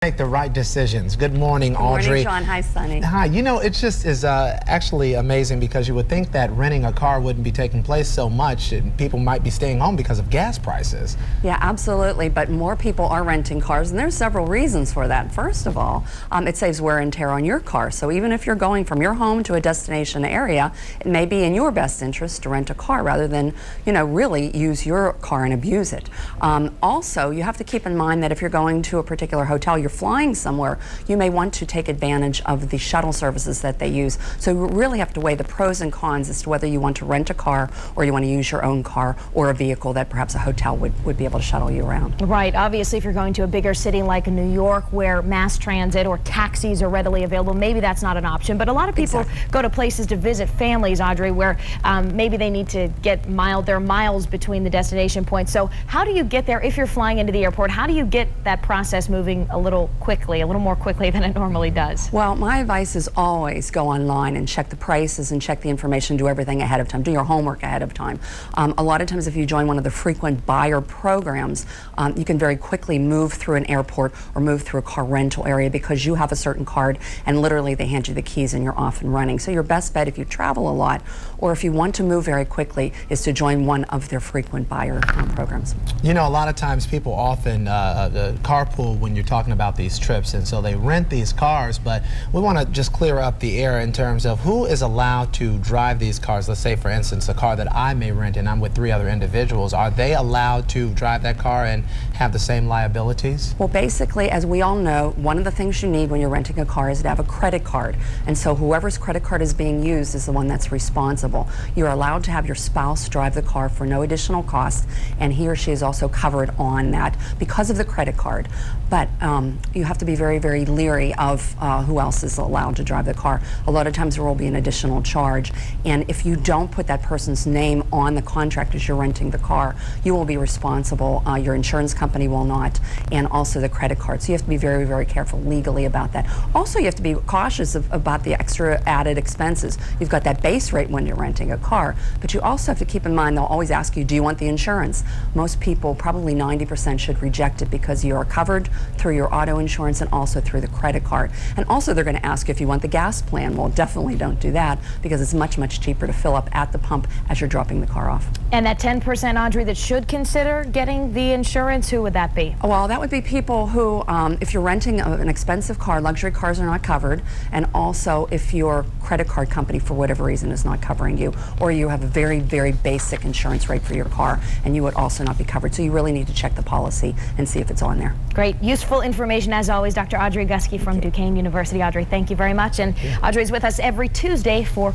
make the right decisions. Good morning, Audrey. Good morning, John. Hi, Sunny. Hi. You know, it just is actually amazing because you would think that renting a car wouldn't be taking place so much and people might be staying home because of gas prices. Yeah, absolutely. But more people are renting cars, and there's several reasons for that. First of all, it saves wear and tear on your car. So even if you're going from your home to a destination area, it may be in your best interest to rent a car rather than, you know, really use your car and abuse it. Also, you have to keep in mind that if you're going to a particular hotel, you're flying somewhere, you may want to take advantage of the shuttle services that they use. So you really have to weigh the pros and cons as to whether you want to rent a car or you want to use your own car or a vehicle that perhaps a hotel would be able to shuttle you around. Right. Obviously, if you're going to a bigger city like New York where mass transit or taxis are readily available, maybe that's not an option. But a lot of people go to places to visit families, Audrey, where maybe they need to get there are miles between the destination points. So how do you get there if you're flying into the airport? How do you get that process moving a little more quickly than it normally does? Well, my advice is always go online and check the prices and check the information, do everything ahead of time, do your homework ahead of time. A lot of times if you join one of the frequent buyer programs, you can very quickly move through an airport or move through a car rental area because you have a certain card and literally they hand you the keys and you're off and running. So your best bet if you travel a lot or if you want to move very quickly is to join one of their frequent buyer programs. You know, a lot of times people often carpool when you're talking about these trips, and so they rent these cars, but we want to just clear up the air in terms of who is allowed to drive these cars. Let's say, for instance, a car that I may rent and I'm with 3 other individuals. Are they allowed to drive that car and have the same liabilities? Well, basically, as we all know, one of the things you need when you're renting a car is to have a credit card. And so whoever's credit card is being used is the one that's responsible. You're allowed to have your spouse drive the car for no additional cost, and he or she is also covered on that because of the credit card. But you have to be very, very leery of who else is allowed to drive the car. A lot of times there will be an additional charge, and if you don't put that person's name on the contract as you're renting the car, you will be responsible. Your insurance company will not, and also the credit card. So you have to be very, very careful legally about that. Also, you have to be cautious about the extra added expenses. You've got that base rate when you're renting a car, but you also have to keep in mind they'll always ask you, do you want the insurance? Most people, probably 90%, should reject it because you are covered through your auto insurance and also through the credit card. And also they're going to ask you if you want the gas plan. Well, definitely don't do that because it's much, much cheaper to fill up at the pump as you're dropping the car off. And that 10%, Audrey, that should consider getting the insurance, who would that be? Well, that would be people who, if you're renting an expensive car, luxury cars are not covered, and also if your credit card company, for whatever reason, is not covering you, or you have a very, very basic insurance rate for your car, and you would also not be covered. So you really need to check the policy and see if it's on there. Great. Useful information, as always. Dr. Audrey Gusky from Duquesne University. Audrey, thank you very much. And Audrey's with us every Tuesday for